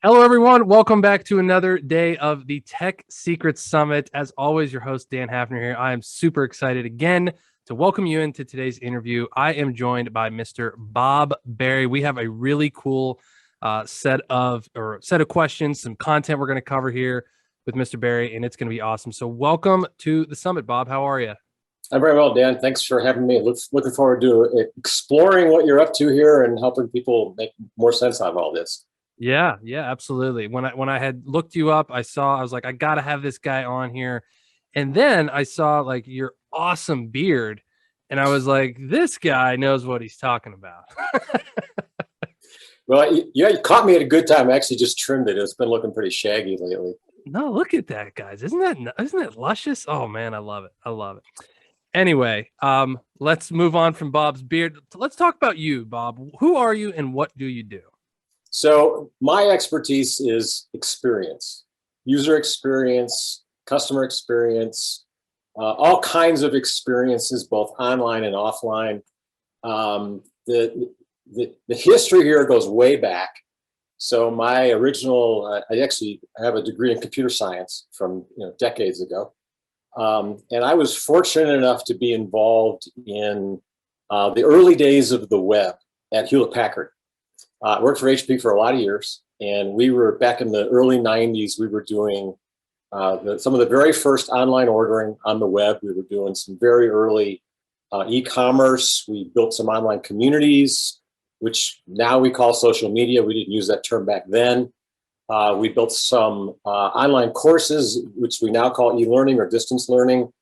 Hello, everyone. Welcome back to another day of the Tech Secrets Summit. As always, your host, Dan Hafner here. I am super excited again to welcome you into today's interview. I am joined by Mr. Bob Berry. We have a really cool set of questions, some content we're going to cover here with Mr. Berry, and it's going to be awesome. So welcome to the summit, Bob. How are you? I'm very well, Dan. Thanks for having me. Looking forward to exploring what you're up to here and helping people make more sense out of all this. Yeah, absolutely. When I had looked you up, I was like, I gotta have this guy on here. And then I saw like your awesome beard, and I was like, this guy knows what he's talking about. Well, you caught me at a good time. I actually just trimmed it. It's been looking pretty shaggy lately. No, look at that, guys. Isn't that luscious? Oh man, I love it. I love it. Anyway, let's move on from Bob's beard. Let's talk about you, Bob. Who are you and what do you do? So my expertise is experience, user experience, customer experience, all kinds of experiences, both online and offline. The history here goes way back. So my original, I actually have a degree in computer science from decades ago. And I was fortunate enough to be involved in the early days of the web at Hewlett Packard. I worked for HP for a lot of years, and we were back in the early 90s. We were doing some of the very first online ordering on the web. We were doing some very early e-commerce. We built some online communities, which now we call social media. We didn't use that term back then. We built some online courses, which we now call e-learning or distance learning.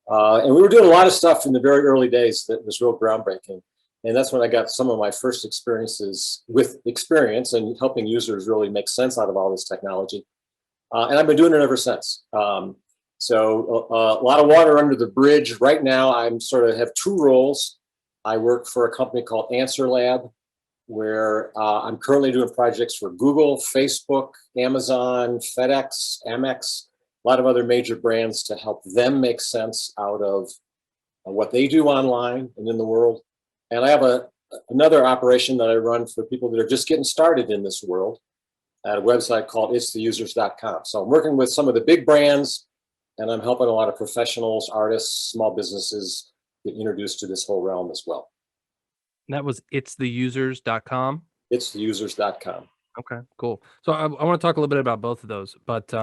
And we were doing a lot of stuff in the very early days that was real groundbreaking. And that's when I got some of my first experiences with experience and helping users really make sense out of all this technology. And I've been doing it ever since. So a lot of water under the bridge. Right now, I'm sort of have two roles. I work for a company called Answer Lab, where I'm currently doing projects for Google, Facebook, Amazon, FedEx, Amex, a lot of other major brands to help them make sense out of what they do online and in the world. And I have another operation that I run for people that are just getting started in this world at a website called itstheusers.com. So I'm working with some of the big brands, and I'm helping a lot of professionals, artists, small businesses get introduced to this whole realm as well. That was itstheusers.com. Itstheusers.com. Okay, cool. So I want to talk a little bit about both of those, but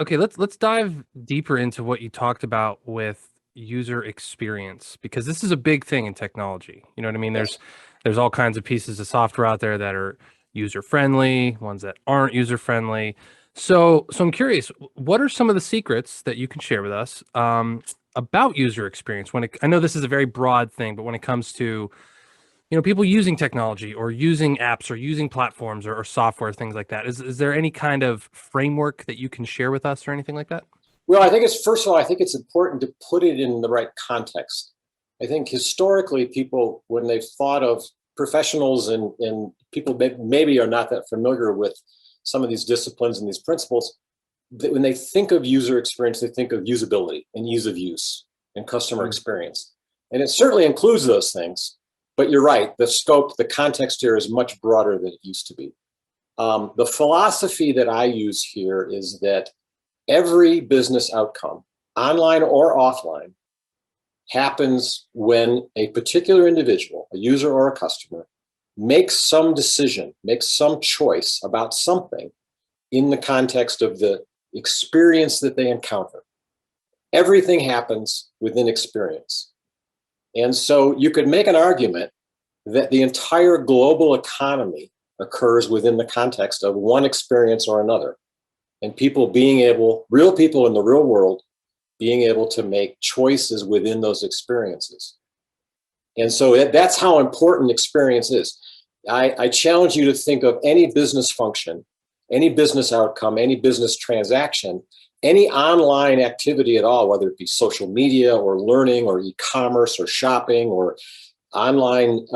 okay, let's dive deeper into what you talked about with user experience, because this is a big thing in technology. You know what I mean? Yes. There's all kinds of pieces of software out there that are user friendly, ones that aren't user friendly. So I'm curious, what are some of the secrets that you can share with us about user experience? I know this is a very broad thing, but when it comes to people using technology or using apps or using platforms or software, things like that, is there any kind of framework that you can share with us or anything like that? Well, I think first of all, I think it's important to put it in the right context. I think historically, people, when they've thought of professionals and people maybe are not that familiar with some of these disciplines and these principles, that when they think of user experience, they think of usability and ease of use and customer experience. And it certainly includes those things. But you're right, the scope, the context here is much broader than it used to be. The philosophy that I use here is that every business outcome, online or offline, happens when a particular individual, a user or a customer, makes some decision, makes some choice about something in the context of the experience that they encounter. Everything happens within experience. And so you could make an argument that the entire global economy occurs within the context of one experience or another. And people real people in the real world, being able to make choices within those experiences. And so that's how important experience is. I challenge you to think of any business function, any business outcome, any business transaction, any online activity at all, whether it be social media or learning or e-commerce or shopping or online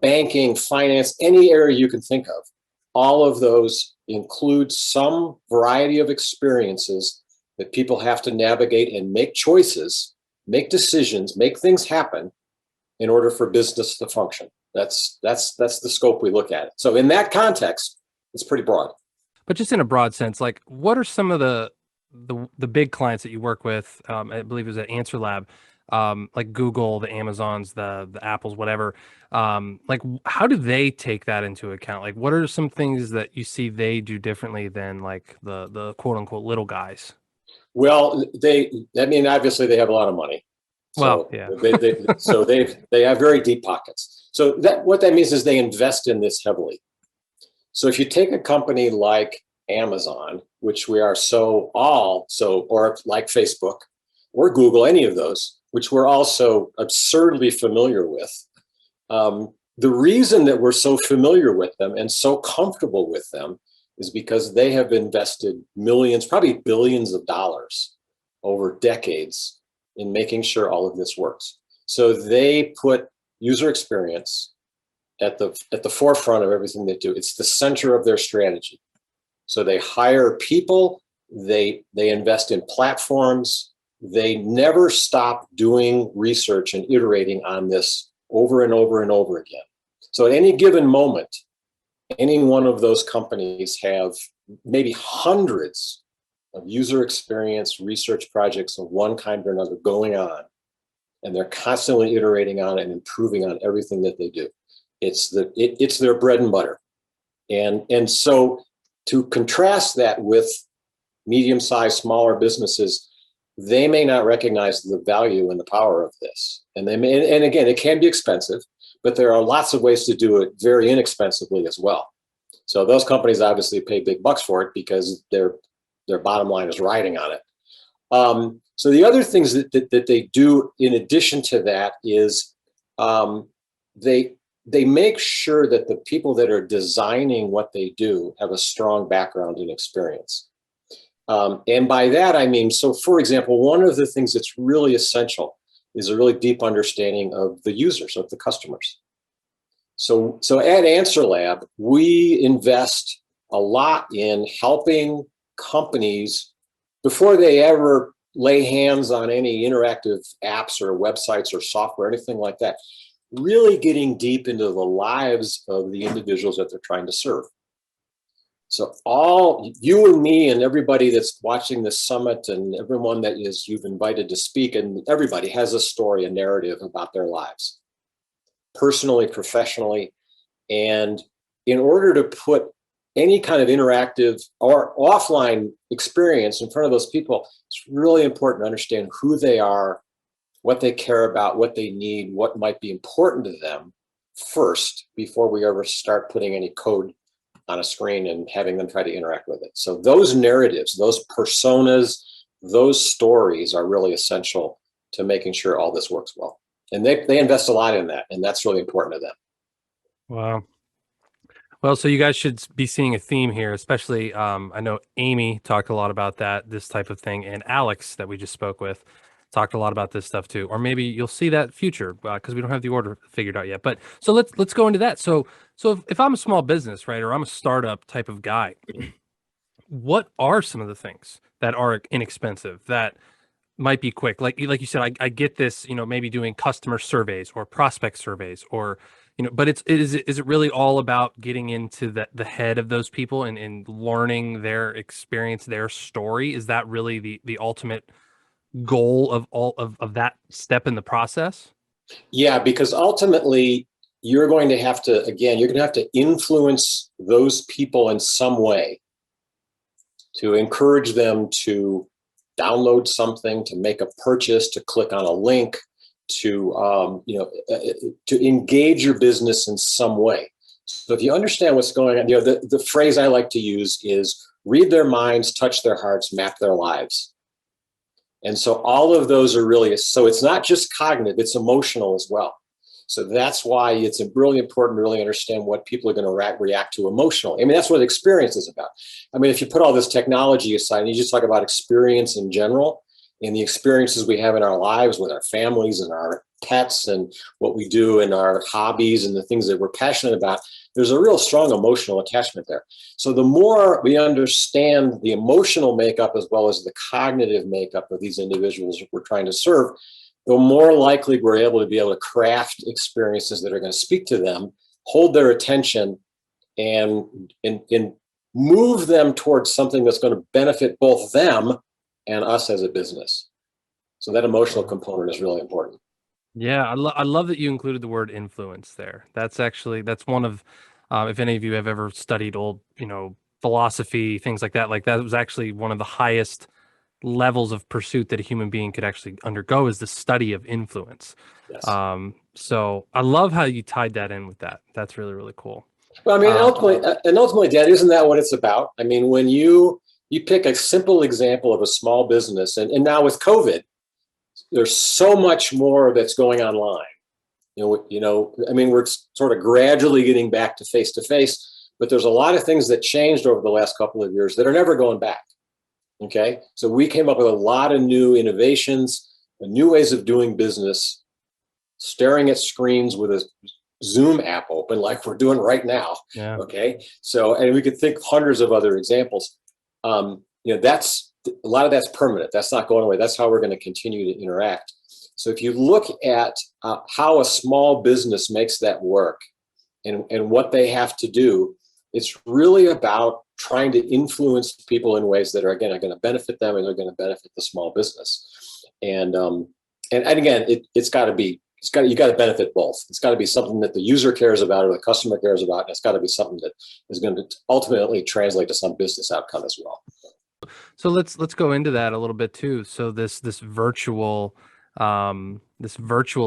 banking, finance, any area you can think of. All of those include some variety of experiences that people have to navigate and make choices, make decisions, make things happen in order for business to function. That's the scope we look at. So in that context, It's pretty broad. But just in a broad sense, like what are some of the big clients that you work with? I believe it was at Answer Lab, like Google, the Amazons, the Apples, whatever. Like how do they take that into account? Like what are some things that you see they do differently than like the quote unquote little guys? Well, I mean, obviously they have a lot of money. Well, So yeah. they have very deep pockets. So that what that means is they invest in this heavily. So if you take a company like Amazon, which we are or like Facebook or Google, any of those, which we're also absurdly familiar with, the reason that we're so familiar with them and so comfortable with them is because they have invested millions, probably billions of dollars over decades in making sure all of this works. So they put user experience at the forefront of everything they do. It's the center of their strategy. So they hire people, they invest in platforms, they never stop doing research and iterating on this over and over and over again. So at any given moment, any one of those companies have maybe hundreds of user experience research projects of one kind or another going on, and they're constantly iterating on it and improving on everything that they do. It's their bread and butter. And so to contrast that with medium-sized, smaller businesses, they may not recognize the value and the power of this. And and again, it can be expensive, but there are lots of ways to do it very inexpensively as well. So those companies obviously pay big bucks for it because their bottom line is riding on it. So the other things that they do in addition to that is they make sure that the people that are designing what they do have a strong background and experience. And by that, I mean, so for example, one of the things that's really essential is a really deep understanding of the users, of the customers. So at Answer Lab, we invest a lot in helping companies before they ever lay hands on any interactive apps or websites or software, anything like that, really getting deep into the lives of the individuals that they're trying to serve. So all you and me and everybody that's watching this summit and everyone that you've invited to speak, and everybody has a story, a narrative about their lives, personally, professionally. And in order to put any kind of interactive or offline experience in front of those people, it's really important to understand who they are, what they care about, what they need, what might be important to them first before we ever start putting any code on a screen and having them try to interact with it. So those narratives, those personas, those stories are really essential to making sure all this works well. And they invest a lot in that, and that's really important to them. Wow. Well, so you guys should be seeing a theme here, especially I know Amy talked a lot about this type of thing, and Alex that we just spoke with talked a lot about this stuff too. Or maybe you'll see that future because we don't have the order figured out yet. But so let's go into that. So if I'm a small business, right, or I'm a startup type of guy, what are some of the things that are inexpensive that might be quick? Like you said, I get this, maybe doing customer surveys or prospect surveys or but is it really all about getting into the head of those people and learning their experience, their story? Is that really the ultimate goal of all of that step in the process? Yeah, because ultimately you're going to have to, again, you're going to have to influence those people in some way to encourage them to download something, to make a purchase, to click on a link, to to engage your business in some way. So if you understand what's going on, the phrase I like to use is read their minds, touch their hearts, map their lives. And so all of those are really, so it's not just cognitive, it's emotional as well. So that's why it's really important to really understand what people are going to react to emotionally. I mean, that's what experience is about. I mean, if you put all this technology aside and you just talk about experience in general and the experiences we have in our lives with our families and our pets and what we do in our hobbies and the things that we're passionate about, there's a real strong emotional attachment there. So the more we understand the emotional makeup as well as the cognitive makeup of these individuals we're trying to serve, the more likely we're able to craft experiences that are going to speak to them, hold their attention, and move them towards something that's going to benefit both them and us as a business. So that emotional component is really important. Yeah, I love that you included the word influence there. That's one of, if any of you have ever studied old, philosophy, things like that was actually one of the highest levels of pursuit that a human being could actually undergo is the study of influence. Yes. So I love how you tied that in with that. That's really, really cool. Well, I mean, Um, ultimately, Dad, isn't that what it's about? I mean, when you pick a simple example of a small business, and now with COVID, there's so much more that's going online. I mean, we're sort of gradually getting back to face, but there's a lot of things that changed over the last couple of years that are never going back. Okay, so we came up with a lot of new innovations, new ways of doing business, staring at screens with a Zoom app open like we're doing right now. yeah. Okay, so and we could think hundreds of other examples. That's a lot of that's permanent. That's not going away. That's how we're going to continue to interact. So if you look at how a small business makes that work and what they have to do, it's really about trying to influence people in ways that are again are going to benefit them and they're going to benefit the small business. And again, it's got to be you got to benefit both. It's got to be something that the user cares about or the customer cares about, and it's got to be something that is going to ultimately translate to some business outcome as well. So let's go into that a little bit too. So this virtual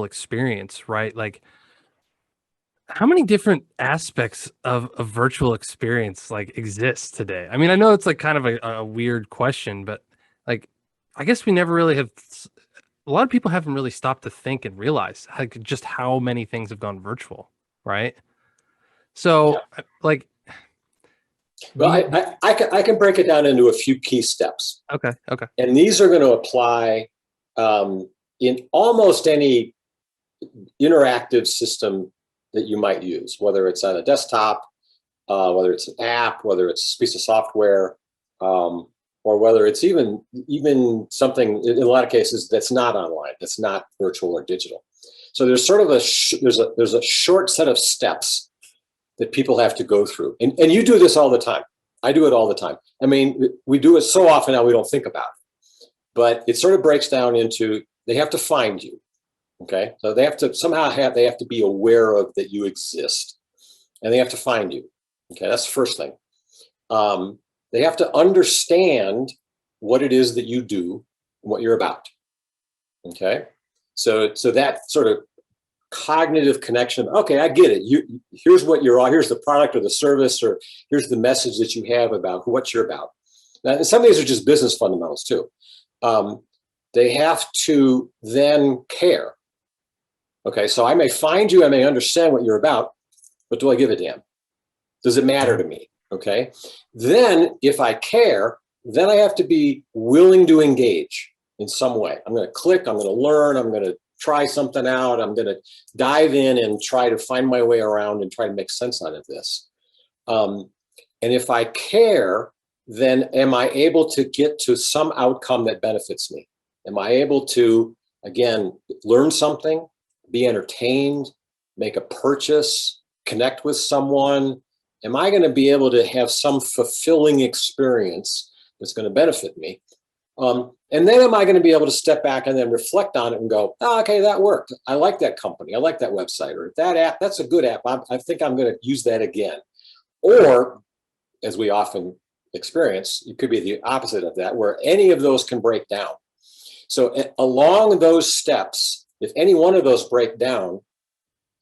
experience, right? Like how many different aspects of a virtual experience like exist today? I mean, I know it's like kind of a weird question, but like I guess we never really have a lot of people haven't really stopped to think and realize like just how many things have gone virtual, right? Yeah. So like Well, do you, I can break it down into a few key steps, okay, okay. and these are going to apply in almost any interactive system that you might use, whether it's on a desktop, whether it's an app, whether it's a piece of software, um, or whether it's even something in a lot of cases that's not online, that's not virtual or digital. So there's sort of there's a short set of steps that people have to go through, and you do this all the time. I do it all the time. I mean, we do it so often now we don't think about it, but it sort of breaks down into they have to find you. Okay, so they have to they have to be aware of that you exist, and they have to find you. Okay, that's the first thing. They have to understand what it is that you do and what you're about. Okay, so that sort of cognitive connection. Okay, I get it. Here's what you're on. Here's the product or the service, or here's the message that you have about what you're about. Now, and some of these are just business fundamentals too. They have to then care. Okay, so I may find you, I may understand what you're about, but do I give a damn? Does it matter to me? Okay. Then, if I care, then I have to be willing to engage in some way. I'm going to click, I'm going to learn, I'm going to try something out, I'm going to dive in and try to find my way around and try to make sense out of this. And if I care, then am I able to get to some outcome that benefits me? Am I able to, again, learn something, be entertained, make a purchase, connect with someone? Am I going to be able to have some fulfilling experience that's going to benefit me? And then am I going to be able to step back and then reflect on it and go, oh, okay, that worked. I like that company. I like that website or that app. That's a good app. I think I'm going to use that again. Or, as we often experience, it could be the opposite of that, where any of those can break down. So along those steps, if any one of those break down,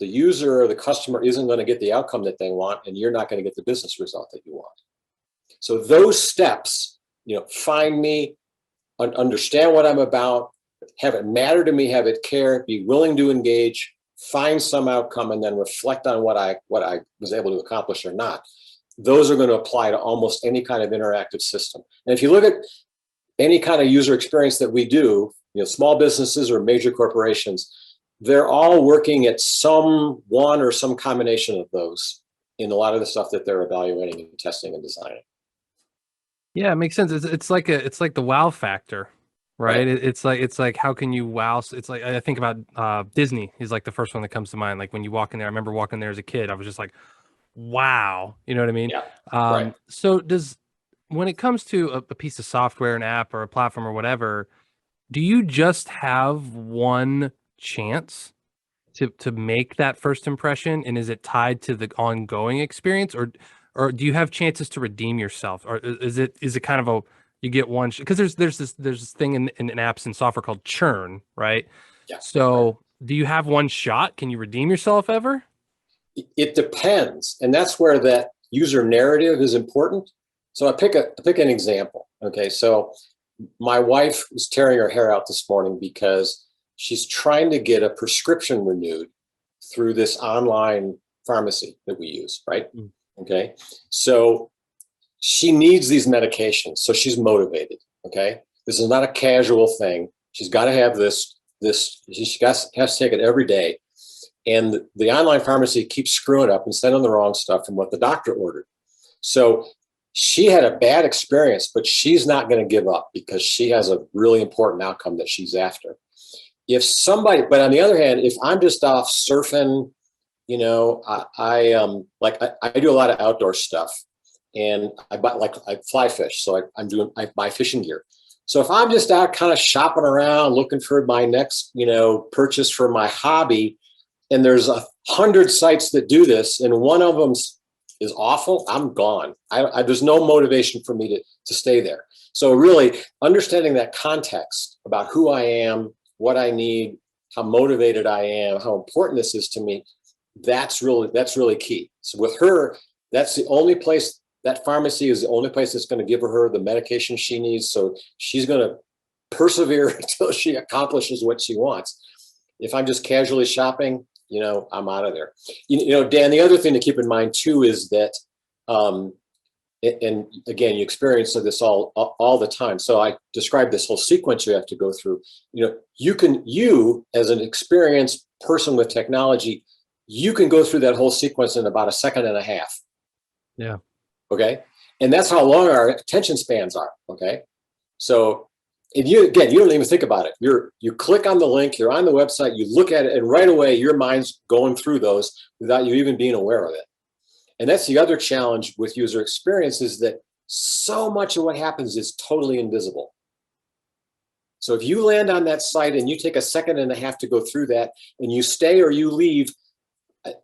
the user or the customer isn't going to get the outcome that they want, and you're not going to get the business result that you want. So those steps, find me, understand what I'm about, have it matter to me, have it care, be willing to engage, find some outcome, and then reflect on what I was able to accomplish or not. Those are going to apply to almost any kind of interactive system. And if you look at any kind of user experience that we do, small businesses or major corporations, they're all working at some one or some combination of those in a lot of the stuff that they're evaluating and testing and designing. Yeah, it makes sense. It's like the wow factor, right? Right. It's like how can you wow? It's like I think about Disney is like the first one that comes to mind. Like when you walk in there, I remember walking there as a kid. I was just like, wow. You know what I mean? Yeah, right. So when it comes to a piece of software, an app or a platform or whatever, do you just have one chance to make that first impression? And is it tied to the ongoing experience, or do you have chances to redeem yourself? Or is it kind of a, you get one, because there's this thing in apps and software called churn, right? Yeah, right. So do you have one shot? Can you redeem yourself ever? It depends, and that's where that user narrative is important. So I pick an example. Okay, so my wife was tearing her hair out this morning because she's trying to get a prescription renewed through this online pharmacy that we use, right? Mm. Okay, so she needs these medications, so she's motivated. Okay, this is not a casual thing. She's got to have this. Has to take it every day, and the online pharmacy keeps screwing up and sending the wrong stuff from what the doctor ordered. So she had a bad experience, but she's not going to give up because she has a really important outcome that she's after. If somebody, but on the other hand, if I'm just off surfing, I do a lot of outdoor stuff, and I fly fish, so I buy fishing gear. So if I'm just out kind of shopping around looking for my next purchase for my hobby, and there's 100 sites that do this, and one of them is awful, I'm gone. There's no motivation for me to stay there. So really understanding that context about who I am, what I need, how motivated I am, how important this is to me, that's really key. So with her, that's the only place, that pharmacy is the only place that's going to give her the medication she needs. So she's going to persevere until she accomplishes what she wants. If I'm just casually shopping, I'm out of there. Dan, the other thing to keep in mind too is that, and again, you experience this all the time. So I described this whole sequence you have to go through. You as an experienced person with technology, you can go through that whole sequence in about a second and a half. Yeah. Okay. And that's how long our attention spans are. Okay. So, and you don't even think about it. You click on the link, you're on the website, you look at it, and right away your mind's going through those without you even being aware of it. And that's the other challenge with user experience, is that so much of what happens is totally invisible. So if you land on that site and you take a second and a half to go through that, and you stay or you leave,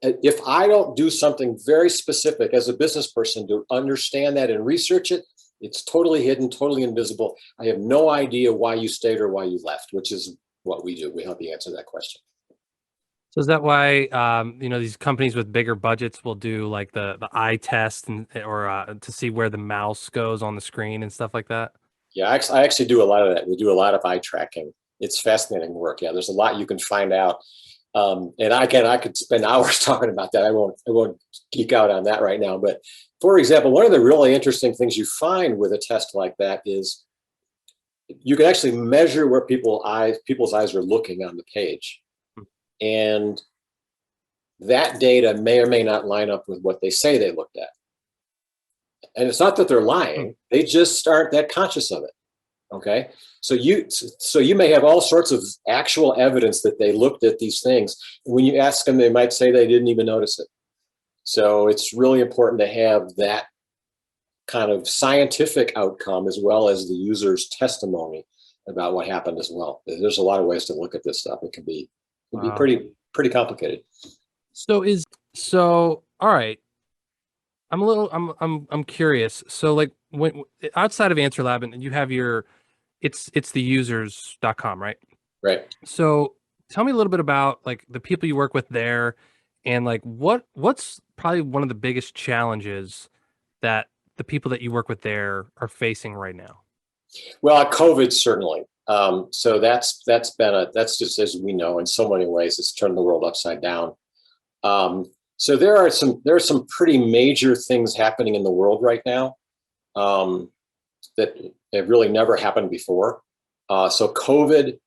if I don't do something very specific as a business person to understand that and research it, it's totally hidden, totally invisible. I have no idea why you stayed or why you left, which is what we do. We help you answer that question. So is that why these companies with bigger budgets will do like the eye test and or to see where the mouse goes on the screen and stuff like that? Yeah, I actually do a lot of that. We do a lot of eye tracking. It's fascinating work. Yeah, there's a lot you can find out. And I could spend hours talking about that. I won't geek out on that right now. But for example, one of the really interesting things you find with a test like that is you can actually measure where people's eyes are looking on the page. And that data may or may not line up with what they say they looked at. And it's not that they're lying, they just aren't that conscious of it. Okay. So you may have all sorts of actual evidence that they looked at these things. When you ask them, they might say they didn't even notice it. So it's really important to have that kind of scientific outcome as well as the user's testimony about what happened as well. There's a lot of ways to look at this stuff. It can be Wow. pretty complicated. So all right. I'm curious. So like when outside of Answer Lab, and you have it's the users.com, right? Right. So tell me a little bit about like the people you work with there, and like what's probably one of the biggest challenges that the people that you work with there are facing right now? Well, COVID certainly. So that's just, as we know, in so many ways, it's turned the world upside down. So there are some pretty major things happening in the world right now that have really never happened before. So COVID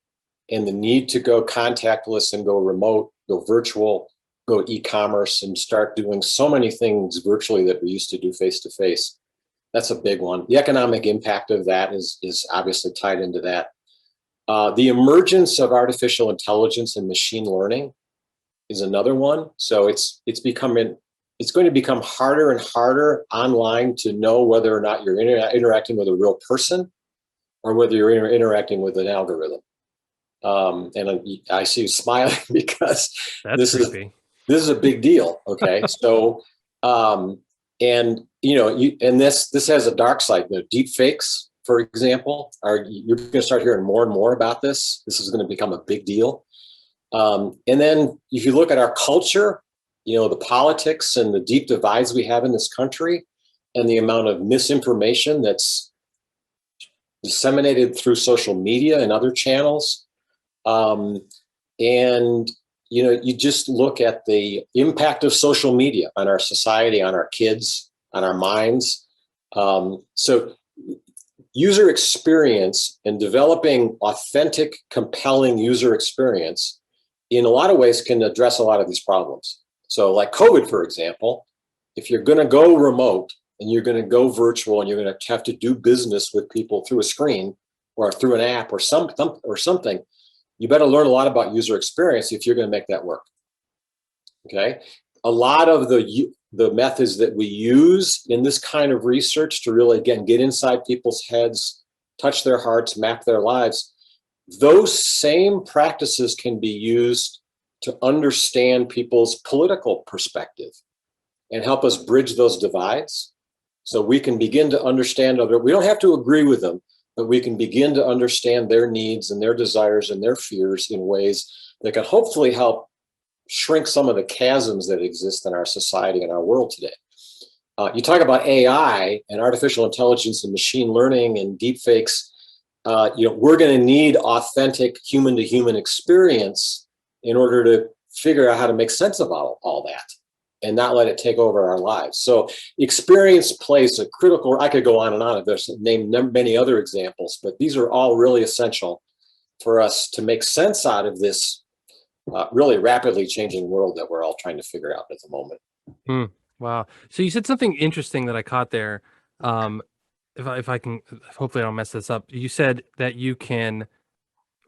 and the need to go contactless and go remote, go virtual, go e-commerce, and start doing so many things virtually that we used to do face to face. That's a big one. The economic impact of that is obviously tied into that. The emergence of artificial intelligence and machine learning is another one. So it's becoming it's going to become harder and harder online to know whether or not you're interacting with a real person or whether you're interacting with an algorithm. And I see you smiling because That's this is creepy. this is a big deal. Okay, so and and this has a dark side. Deep fakes, for example, you're going to start hearing more and more about this. This is going to become a big deal. And then if you look at our culture, the politics and the deep divides we have in this country, and the amount of misinformation that's disseminated through social media and other channels. And you just look at the impact of social media on our society, on our kids, on our minds. So user experience and developing authentic, compelling user experience in a lot of ways can address a lot of these problems. So like COVID, for example, if you're going to go remote and you're going to go virtual and you're going to have to do business with people through a screen or through an app or something, you better learn a lot about user experience if you're going to make that work. Okay. A lot of the methods that we use in this kind of research to really, again, get inside people's heads, touch their hearts, map their lives, those same practices can be used to understand people's political perspective and help us bridge those divides. So we can begin to understand other, we don't have to agree with them, but we can begin to understand their needs and their desires and their fears in ways that can hopefully help shrink some of the chasms that exist in our society and our world today. You talk about AI and artificial intelligence and machine learning and deep fakes. We're going to need authentic human-to-human experience in order to figure out how to make sense of all that and not let it take over our lives. So experience plays a critical, I could go on and on. There's named many other examples, but these are all really essential for us to make sense out of this really rapidly changing world that we're all trying to figure out at the moment. Wow. So you said something interesting that I caught there. If I can, hopefully I don't mess this up. You said that you can,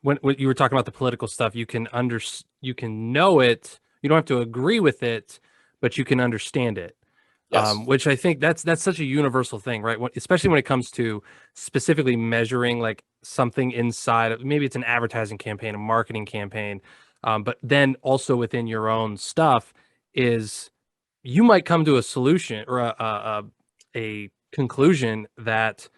when you were talking about the political stuff, you can know it. You don't have to agree with it, but you can understand it. Yes. Which I think that's such a universal thing, right? Especially when it comes to specifically measuring like something inside of, maybe it's an advertising campaign, a marketing campaign, but then also within your own stuff is you might come to a solution or a conclusion that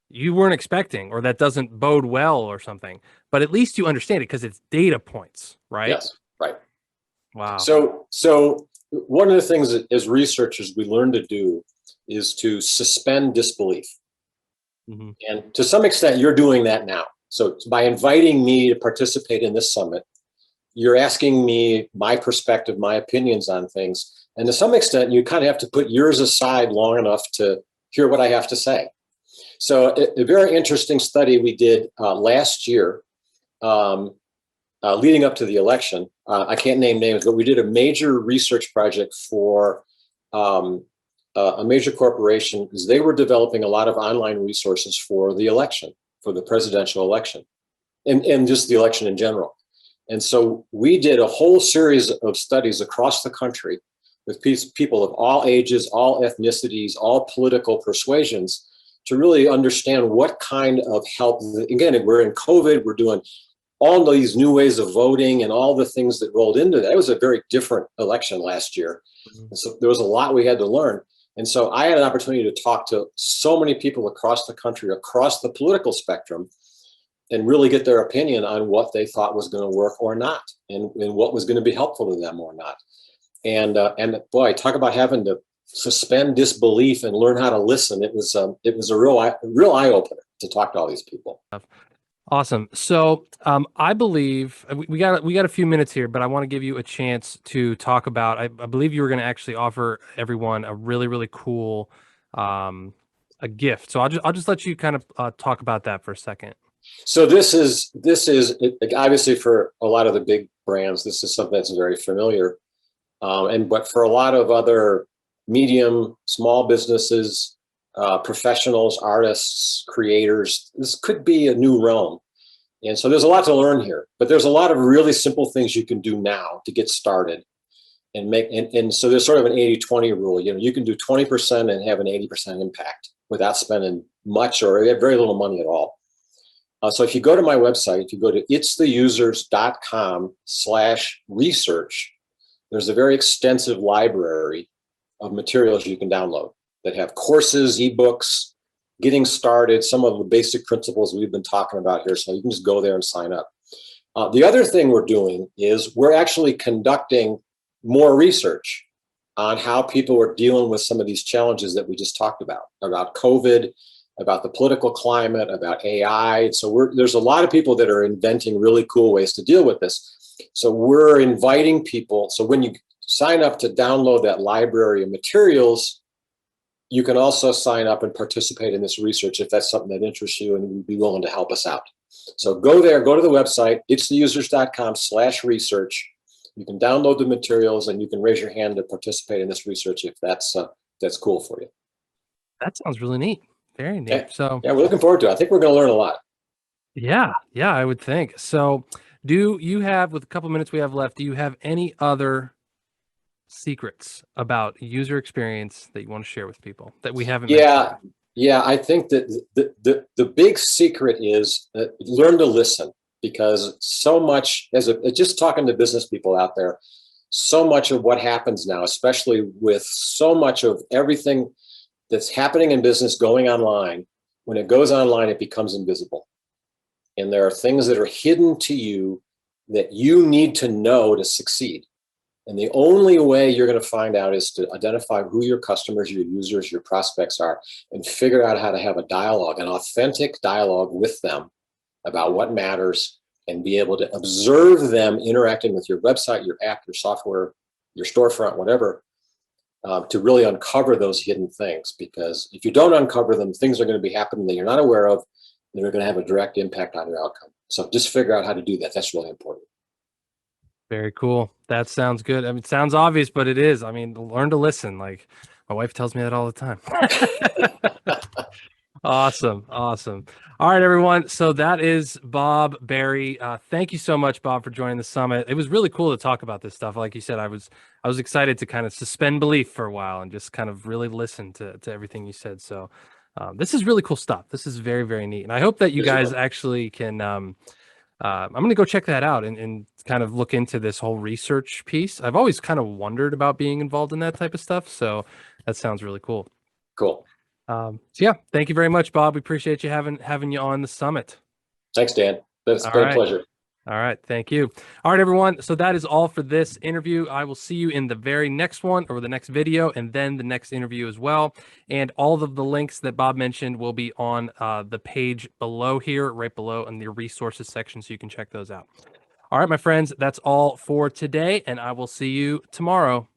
you weren't expecting or that doesn't bode well or something, but at least you understand it because it's data points, right? Yes, right. Wow. So one of the things that as researchers we learn to do is to suspend disbelief. Mm-hmm. And to some extent, you're doing that now. So by inviting me to participate in this summit, you're asking me my perspective, my opinions on things. And to some extent, you kind of have to put yours aside long enough to hear what I have to say. So a very interesting study we did last year, leading up to the election. I can't name names, but we did a major research project for a major corporation because they were developing a lot of online resources for the election, for the presidential election, and just the election in general. And so we did a whole series of studies across the country with people of all ages, all ethnicities, all political persuasions to really understand what kind of help. Again, we're in COVID, we're doing all these new ways of voting and all the things that rolled into that. It was a very different election last year. Mm-hmm. And so there was a lot we had to learn. And so I had an opportunity to talk to so many people across the country, across the political spectrum, and really get their opinion on what they thought was going to work or not, and what was going to be helpful to them or not. And boy, talk about having to suspend disbelief and learn how to listen. It was a real eye opener to talk to all these people. Awesome. So I believe we got a few minutes here, but I want to give you a chance to talk about. I believe you were going to actually offer everyone a really, really cool a gift. So I'll just let you kind of talk about that for a second. So this is obviously for a lot of the big brands, this is something that's very familiar, but for a lot of other medium, small businesses, professionals, artists, creators, this could be a new realm. And so there's a lot to learn here, but there's a lot of really simple things you can do now to get started. and so there's sort of an 80-20 rule. You can do 20% and have an 80% impact without spending much or very little money at all. So if you go to my website, if you go to itstheusers.com/research, there's a very extensive library of materials you can download that have courses, ebooks, getting started, some of the basic principles we've been talking about here. So you can just go there and sign up. The other thing we're doing is we're actually conducting more research on how people are dealing with some of these challenges that we just talked about COVID, about the political climate, about AI. So there's a lot of people that are inventing really cool ways to deal with this. So we're inviting people. So when you sign up to download that library of materials, you can also sign up and participate in this research if that's something that interests you and you'd be willing to help us out. So go there, go to the website, itstheusers.com/research. You can download the materials and you can raise your hand to participate in this research if that's cool for you. That sounds really neat. Very neat. Okay. So yeah, we're looking forward to it. I think we're going to learn a lot. yeah, I would think. So do you have, with a couple minutes we have left, do you have any other secrets about user experience that you want to share with people that we haven't mentioned? Yeah, I think that the big secret is learn to listen, because so much, just talking to business people out there, so much of what happens now, especially with so much of everything that's happening in business going online, when it goes online, it becomes invisible. And there are things that are hidden to you that you need to know to succeed. And the only way you're going to find out is to identify who your customers, your users, your prospects are, and figure out how to have a dialogue, an authentic dialogue with them about what matters, and be able to observe them interacting with your website, your app, your software, your storefront, whatever, to really uncover those hidden things. Because if you don't uncover them, things are going to be happening that you're not aware of, and they're going to have a direct impact on your outcome. So just figure out how to do that. That's really important. Very cool. That sounds good. I mean, it sounds obvious, but it is. I mean, learn to listen. Like my wife tells me that all the time. Awesome. Awesome. All right, everyone. So that is Bob Berry. Thank you so much, Bob, for joining the summit. It was really cool to talk about this stuff. Like you said, I was excited to kind of suspend belief for a while and just kind of really listen to everything you said. So this is really cool stuff. This is very, very neat. And I hope that you guys actually can I'm going to go check that out and kind of look into this whole research piece. I've always kind of wondered about being involved in that type of stuff. So that sounds really cool. Cool. So yeah, thank you very much, Bob. We appreciate you having you on the summit. Thanks, Dan. It's been a pleasure. All right. Thank you. All right, everyone. So that is all for this interview. I will see you in the very next one, or the next video, and then the next interview as well. And all of the links that Bob mentioned will be on the page below here, right below in the resources section, so you can check those out. All right, my friends, that's all for today, and I will see you tomorrow.